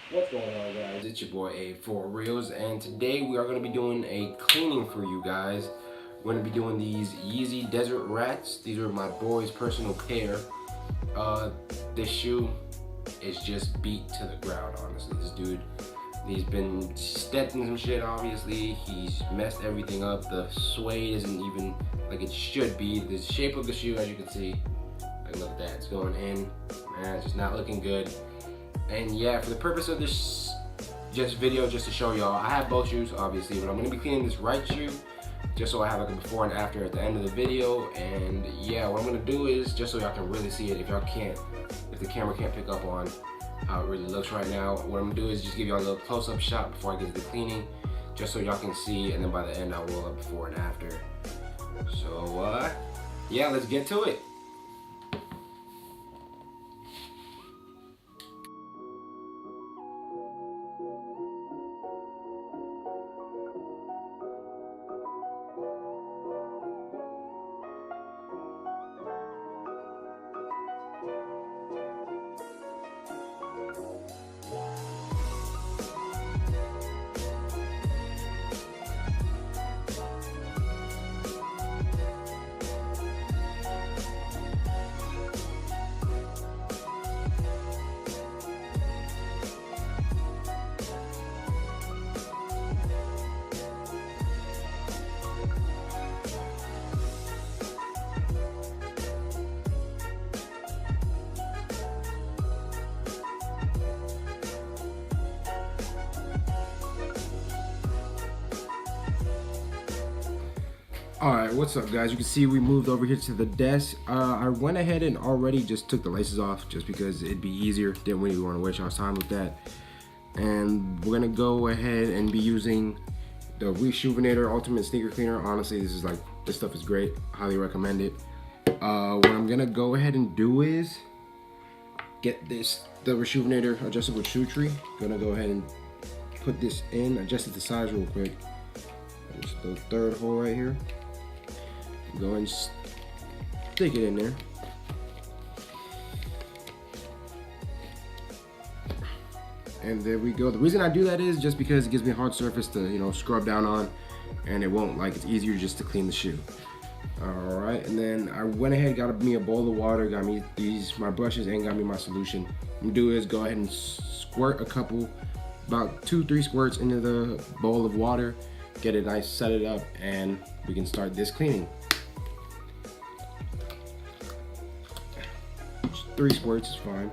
What's going on, guys? It's your boy A for Reals, and today we are going to be doing a cleaning for you guys. We're going to be doing these Yeezy Desert Rats. These are my boy's personal pair. This shoe is just beat to the ground, honestly. This dude, he's been stepped in some shit, obviously. He's messed everything up. The suede isn't even like it should be. The shape of the shoe, as you can see, like look at that, it's going in. Man, it's just not looking good. And yeah, for the purpose of this video, just to show y'all, I have both shoes obviously, but I'm gonna be cleaning this right shoe just so I have like a before and after at the end of the video. And yeah, what I'm gonna do is, just so y'all can really see it, if the camera can't pick up on how it really looks right now, what I'm gonna do is just give y'all a little close-up shot before I get to the cleaning, just so y'all can see, and then by the end I'll roll up before and after. So yeah, let's get to it. Alright, what's up guys? You can see we moved over here to the desk. I went ahead and already just took the laces off just because it'd be easier. Didn't really want to waste y'all's time with that. And we're gonna go ahead and be using the Rejuvenator Ultimate Sneaker Cleaner. Honestly, this stuff is great. Highly recommend it. What I'm gonna go ahead and do is get the Rejuvenator adjustable shoe tree. Gonna go ahead and put this in, adjust it to size real quick. Just the third hole right here. Go and stick it in there. And there we go. The reason I do that is just because it gives me a hard surface to, you know, scrub down on, and it won't, like, it's easier just to clean the shoe. All right, and then I went ahead, got me a bowl of water, got me my brushes, and got me my solution. What I'm gonna do is go ahead and squirt about 2-3 squirts into the bowl of water, get it nice, set it up, and we can start this cleaning. 3 squirts is fine.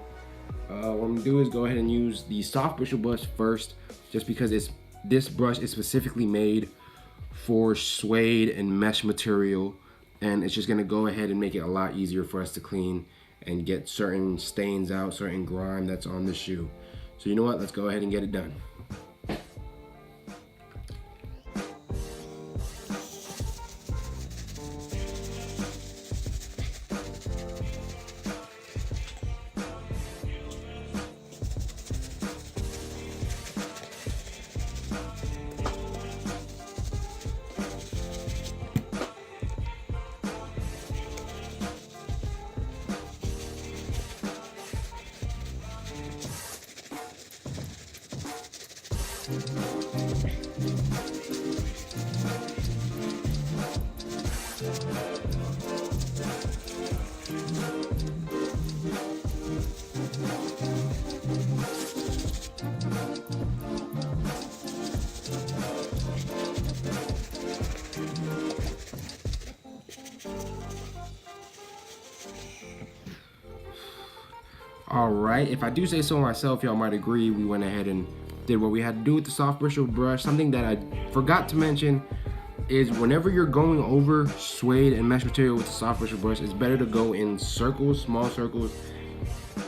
What I'm gonna do is go ahead and use the soft bristle brush first, just because this brush is specifically made for suede and mesh material, and it's just gonna go ahead and make it a lot easier for us to clean and get certain stains out, certain grime that's on the shoe. So you know what? Let's go ahead and get it done. All right, if I do say so myself, y'all might agree, we went ahead and did what we had to do with the soft bristle brush. Something that I forgot to mention is whenever you're going over suede and mesh material with the soft bristle brush, it's better to go in circles, small circles,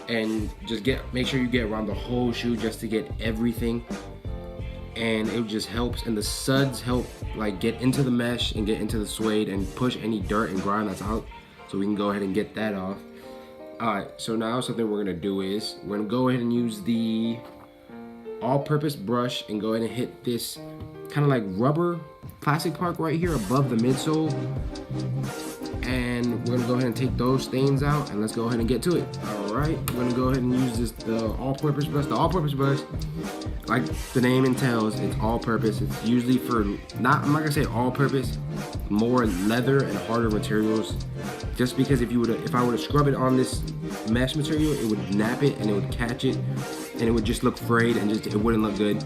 and just make sure you get around the whole shoe just to get everything. And it just helps, and the suds help like get into the mesh and get into the suede and push any dirt and grime that's out, so we can go ahead and get that off. Alright, so now something we're gonna do is we're gonna go ahead and use the all-purpose brush and go ahead and hit this kind of like rubber plastic part right here above the midsole. And we're gonna go ahead and take those stains out, and let's go ahead and get to it. All right, we're gonna go ahead and use the all-purpose brush. The all-purpose brush, like the name entails, it's all-purpose. It's usually for I'm not gonna say all-purpose, more leather and harder materials. Just because if I were to scrub it on this mesh material, it would nap it and it would catch it, and it would just look frayed and it wouldn't look good.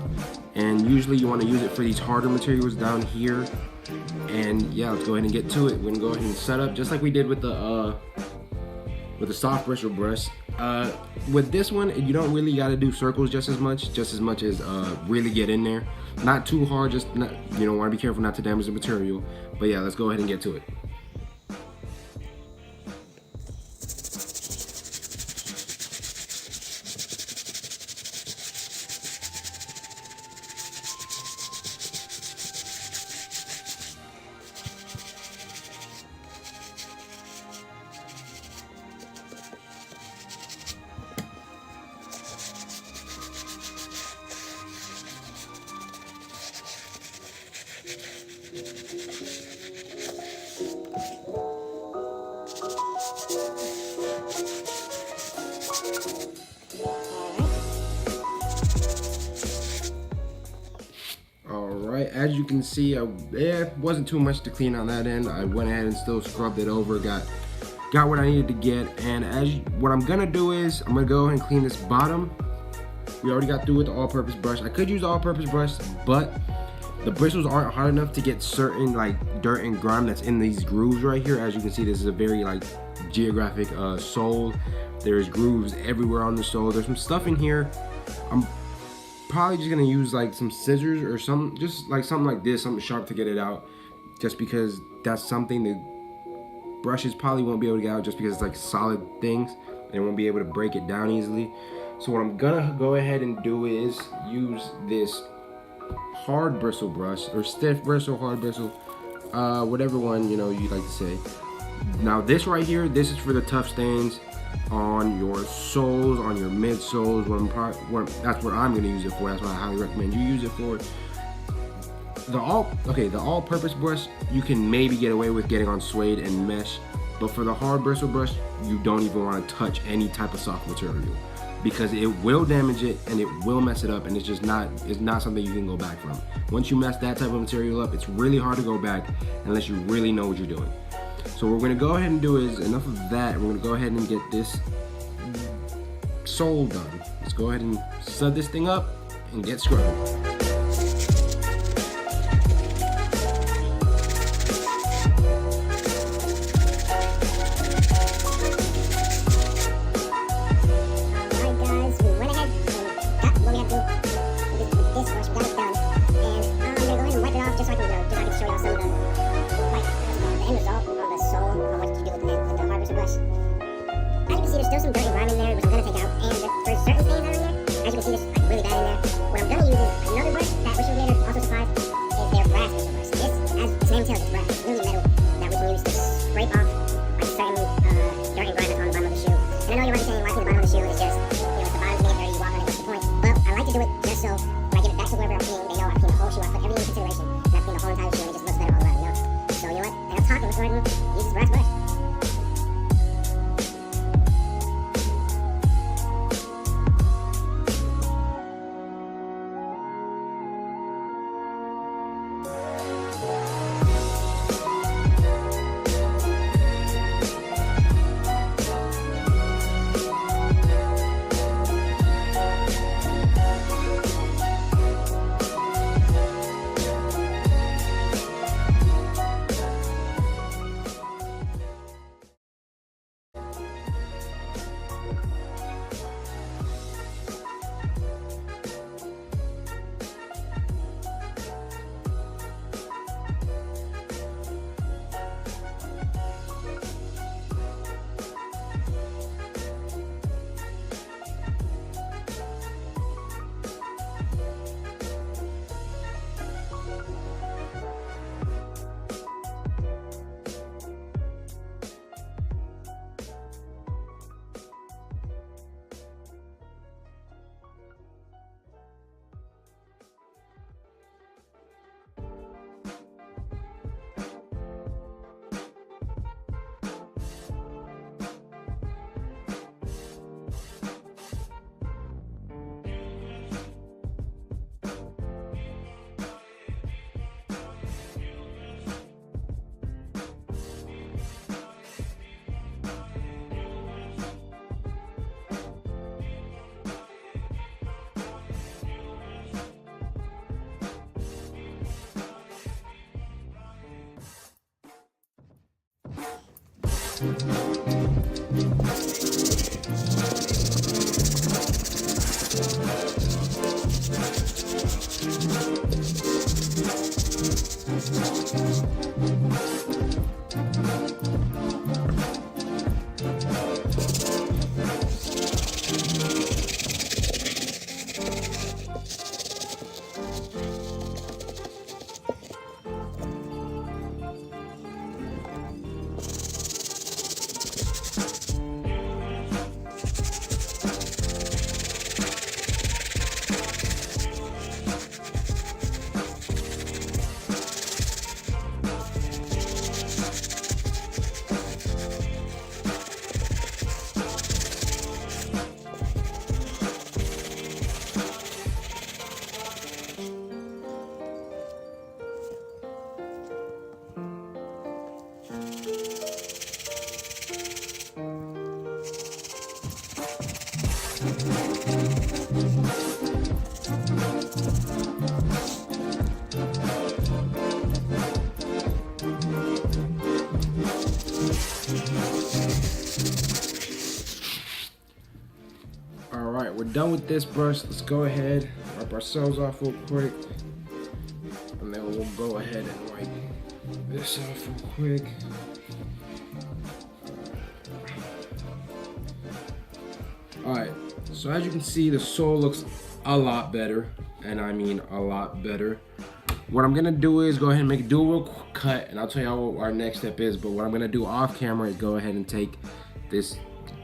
And usually you want to use it for these harder materials down here. And yeah, let's go ahead and get to it. We're gonna go ahead and set up just like we did with the soft bristle brush. With this one, you don't really got to do circles just as much as really get in there. Not too hard, just not, you know, want to be careful not to damage the material. But yeah, let's go ahead and get to it. As you can see, it wasn't too much to clean on that end. I went ahead and still scrubbed it over, got what I needed to get. And what I'm gonna do is I'm gonna go ahead and clean this bottom. We already got through with the all-purpose brush. I could use the all-purpose brush, but the bristles aren't hard enough to get certain like dirt and grime that's in these grooves right here. As you can see, this is a very like geographic sole. There's grooves everywhere on the sole. There's some stuff in here. I'm probably just gonna use like some scissors or something like this, something sharp to get it out, just because that's something the brushes probably won't be able to get out, just because it's like solid things and it won't be able to break it down easily. So what I'm gonna go ahead and do is use this hard bristle brush, or stiff bristle, hard bristle, whatever one you know you like to say. Now this right here, this is for the tough stains on your soles, on your midsoles. That's what I'm going to use it for. That's what I highly recommend you use it for. The all-purpose brush, you can maybe get away with getting on suede and mesh, but for the hard bristle brush, you don't even want to touch any type of soft material, because it will damage it and it will mess it up, and it's not something you can go back from. Once you mess that type of material up, it's really hard to go back unless you really know what you're doing. So what we're gonna go ahead and do is, enough of that, we're gonna go ahead and get this sole done. Let's go ahead and set this thing up and get scrubbing. There's still some dirt and grime in there, which I'm going to take out, and for certain stains that are in there, as you can see, this is like really bad in there. What I'm going to use is another Alright, we're done with this brush. Let's go ahead, wipe ourselves off real quick. And then we'll go ahead and wipe this off real quick. Alright, so as you can see, the sole looks a lot better. And I mean a lot better. What I'm gonna do is go ahead and do a real cut, and I'll tell you what our next step is. But what I'm gonna do off camera is go ahead and take this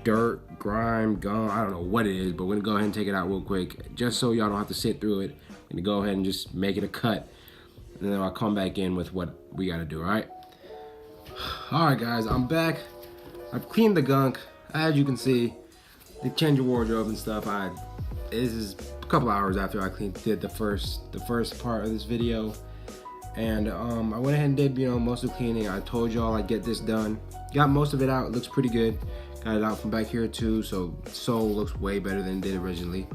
dirt, grime, gum, I don't know what it is, but we're gonna go ahead and take it out real quick, just so y'all don't have to sit through it. I'm gonna go ahead and just make it a cut, and then I'll come back in with what we gotta do, all right? All right, guys, I'm back. I've cleaned the gunk. As you can see, they changed the wardrobe and stuff. This is a couple hours after I did the first part of this video, and I went ahead and did most of the cleaning. I told y'all I'd get this done. Got most of it out. It looks pretty good. Got it out from back here too, so sole looks way better than it did originally.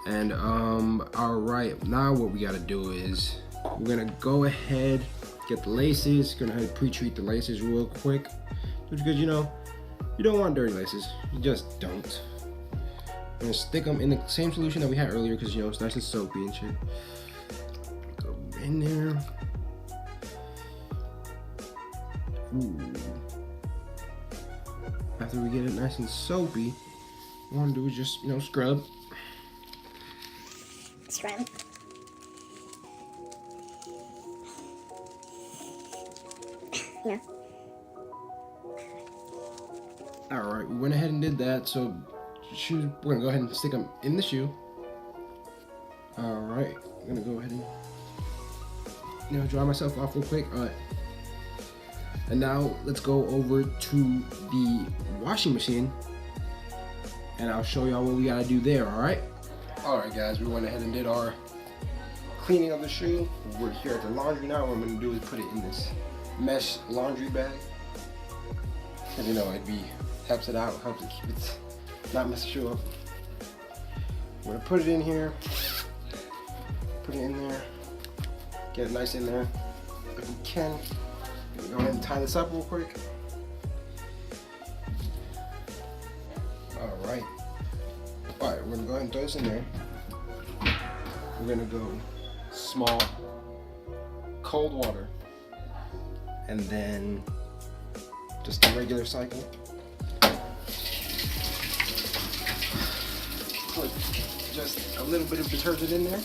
And all right, now what we gotta do is we're gonna go ahead, get the laces. Gonna pre-treat the laces real quick, because you don't want dirty laces. You just don't. I'm gonna stick them in the same solution that we had earlier, because it's nice and soapy and shit. Go in there. Ooh. After we get it nice and soapy, what we want to do is just, scrub. Scrub. Yeah. Alright, we went ahead and did that, so shoes, we're going to go ahead and stick them in the shoe. Alright, I'm going to go ahead and, dry myself off real quick. Alright. And now let's go over to the washing machine, and I'll show y'all what we gotta do there, all right? All right, guys, we went ahead and did our cleaning of the shoe. We're here at the laundry now. What I'm gonna do is put it in this mesh laundry bag. And it helps it out, helps it keep it, not mess the shoe up. I'm gonna put it in here, put it in there, get it nice in there if we can. Go ahead and tie this up real quick. Alright, we're gonna go ahead and throw this in there. We're gonna go small, cold water, and then just a regular cycle. Put just a little bit of detergent in there.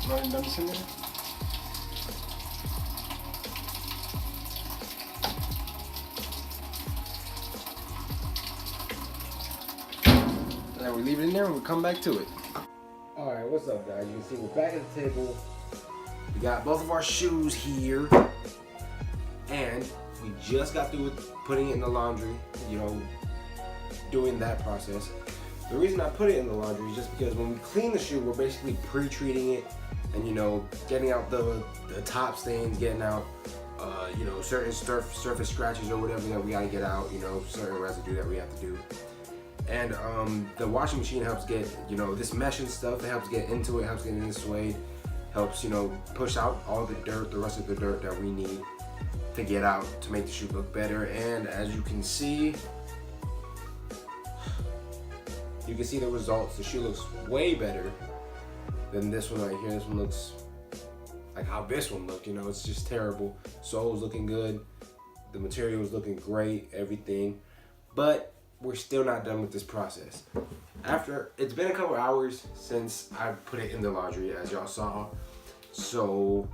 Running down this in there. And then we leave it in there and we come back to it. Alright, what's up, guys? You can see we're back at the table. We got both of our shoes here. And we just got through with putting it in the laundry, doing that process. The reason I put it in the laundry is just because when we clean the shoe, we're basically pre-treating it and getting out the top stains, getting out you know, certain surface scratches or whatever that we gotta get out, you know, certain residue that we have to do. And the washing machine helps get, you know, this mesh and stuff, it helps get into it, helps get in the suede, helps, you know, push out all the dirt, the rest of the dirt that we need to get out to make the shoe look better. And as you can see the results. The shoe looks way better than this one right here. This one looks like how this one looked, you know, it's just terrible. Sole's looking good, the material is looking great, everything. But we're still not done with this process. It's been a couple hours since I put it in the laundry, as y'all saw. So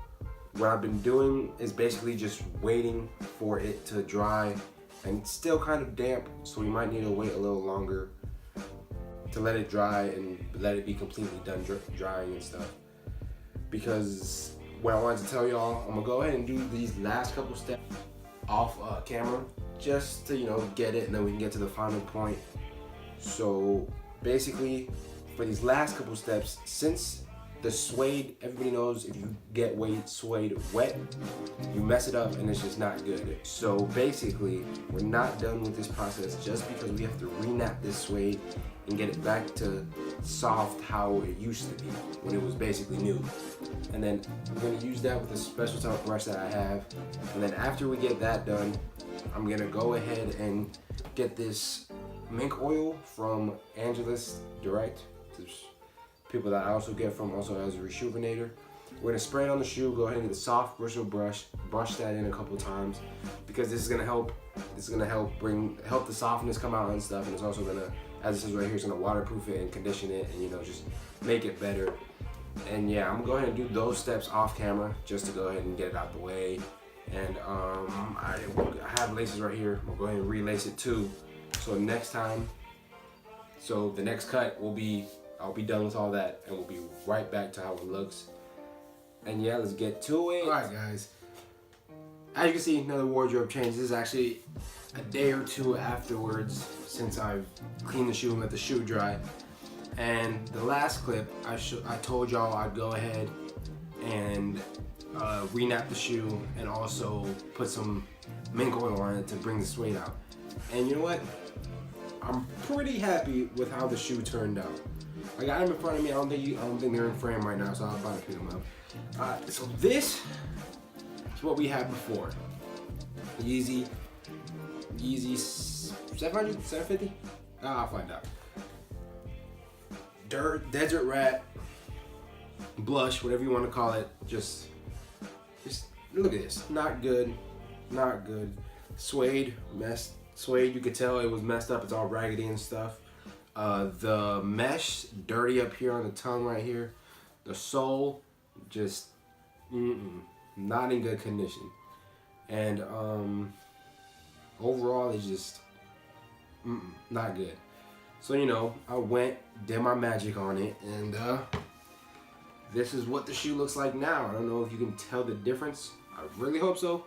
what I've been doing is basically just waiting for it to dry, and it's still kind of damp, so we might need to wait a little longer to let it dry and let it be completely done drying and stuff. Because what I wanted to tell y'all, I'm gonna go ahead and do these last couple steps off camera, just to, you know, get it, and then we can get to the final point. So basically, for these last couple steps, since the suede, everybody knows if you get suede wet, you mess it up and it's just not good. So basically, we're not done with this process just because we have to re-nap this suede and get it back to soft how it used to be when it was basically new. And then we're gonna use that with a special type of brush that I have. And then after we get that done, I'm gonna go ahead and get this mink oil from Angelus Direct. There's people that I also get from also as a rejuvenator. We're gonna spray it on the shoe, go ahead and get a soft bristle brush, brush that in a couple times, because this is gonna help help the softness come out and stuff, and it's also gonna, as it says right here, it's gonna waterproof it and condition it and, you know, just make it better. And yeah, I'm gonna go ahead and do those steps off camera just to go ahead and get it out the way. And I have laces right here. I'm gonna go ahead and relace it too. So the next cut will be, I'll be done with all that and we'll be right back to how it looks. And yeah, let's get to it. All right, guys. As you can see, another wardrobe change. This is actually a day or two afterwards since I've cleaned the shoe and let the shoe dry. And the last clip, I told y'all I'd go ahead and re-nap the shoe and also put some mink oil on it to bring the suede out. And you know what? I'm pretty happy with how the shoe turned out. I got them in front of me. I don't think they're in frame right now, so I'm about to pick them up. So this is what we had before. Yeezy 700, 750? I'll find out. Desert Rat, blush, whatever you want to call it. Just look at this. Not good. Not good. Suede, suede, you could tell it was messed up. It's all raggedy and stuff. The mesh, dirty up here on the tongue right here. The sole, just not in good condition. And overall, it's just not good. So, you know, I went, did my magic on it, and this is what the shoe looks like now. I don't know if you can tell the difference. I really hope so.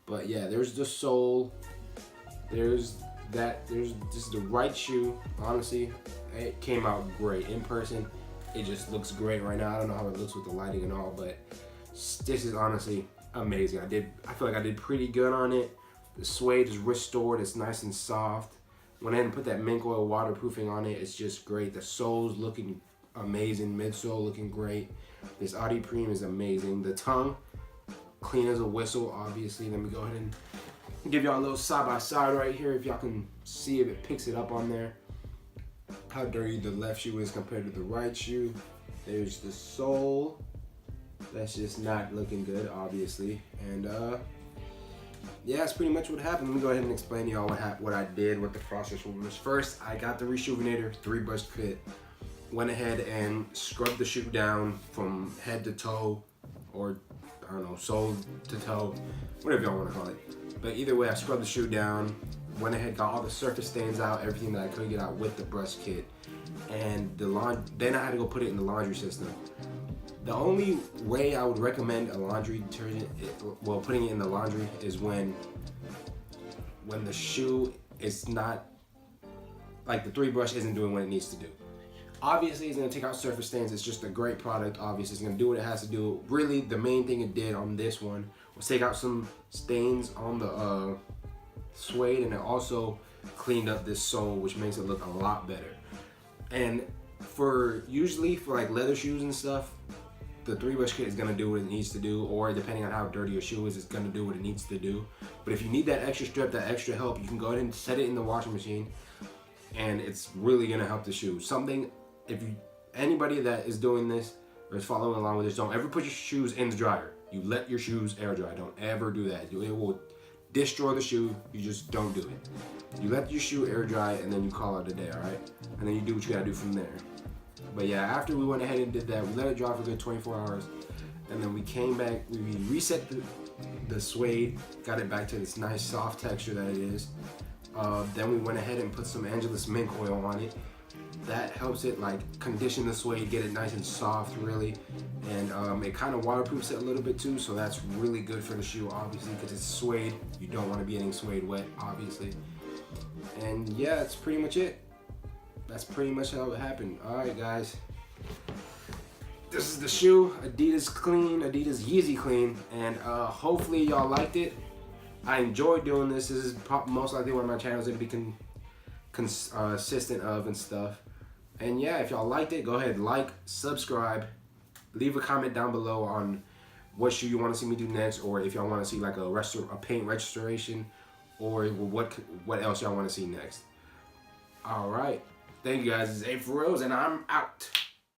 But yeah, there's the sole. There's just the right shoe. Honestly, it came out great in person. It just looks great right now. I don't know how it looks with the lighting and all, but this is honestly amazing. I feel like I did pretty good on it. The suede is restored. It's nice and soft. Went ahead and put that mink oil waterproofing on it. It's just great. The sole's looking amazing. Midsole looking great. This Audi Prime is amazing. The tongue, clean as a whistle, obviously. Let me go ahead and give y'all a little side by side right here, if y'all can see if it picks it up on there. How dirty the left shoe is compared to the right shoe. There's the sole. That's just not looking good, obviously. And yeah, that's pretty much what happened. Let me go ahead and explain to y'all what I did, what the process was. First, I got the rejuvenator 3-brush kit. Went ahead and scrubbed the shoe down from head to toe, or I don't know, sole to toe, whatever y'all want to call it. But either way, I scrubbed the shoe down, went ahead, got all the surface stains out, everything that I could get out with the brush kit. And then I had to go put it in the laundry system. The only way I would recommend a laundry detergent, putting it in the laundry, is when the shoe is not, like the 3-brush isn't doing what it needs to do. Obviously, it's gonna take out surface stains. It's just a great product. Obviously, it's gonna do what it has to do. Really, the main thing it did on this one was take out some stains on the suede, and it also cleaned up this sole, which makes it look a lot better. And usually for like leather shoes and stuff, the 3-brush kit is gonna do what it needs to do, or depending on how dirty your shoe is, it's gonna do what it needs to do. But if you need that extra strip, that extra help, you can go ahead and set it in the washing machine, and it's really gonna help the shoe. Anybody that is doing this or is following along with this, don't ever put your shoes in the dryer. You let your shoes air dry. Don't ever do that. It will destroy the shoe. You just don't do it. You let your shoe air dry, and then you call it a day, all right? And then you do what you gotta do from there. But yeah, after we went ahead and did that, we let it dry for a good 24 hours. And then we came back, we reset the suede, got it back to this nice soft texture that it is. Then we went ahead and put some Angelus mink oil on it. That helps it like condition the suede, get it nice and soft really. And it kind of waterproofs it a little bit too, so that's really good for the shoe, obviously, because it's suede. You don't want to be getting suede wet, obviously. And yeah, that's pretty much it. That's pretty much how it happened. Alright guys, this is the shoe, Adidas Yeezy clean, and hopefully y'all liked it. I enjoyed doing this. This is most likely one of my channels that be consistent of and stuff. And yeah, if y'all liked it, go ahead, like, subscribe, leave a comment down below on what shoe you want to see me do next, or if y'all want to see like a paint restoration, or what else y'all want to see next. Alright, thank you guys. This is A4Reals, and I'm out.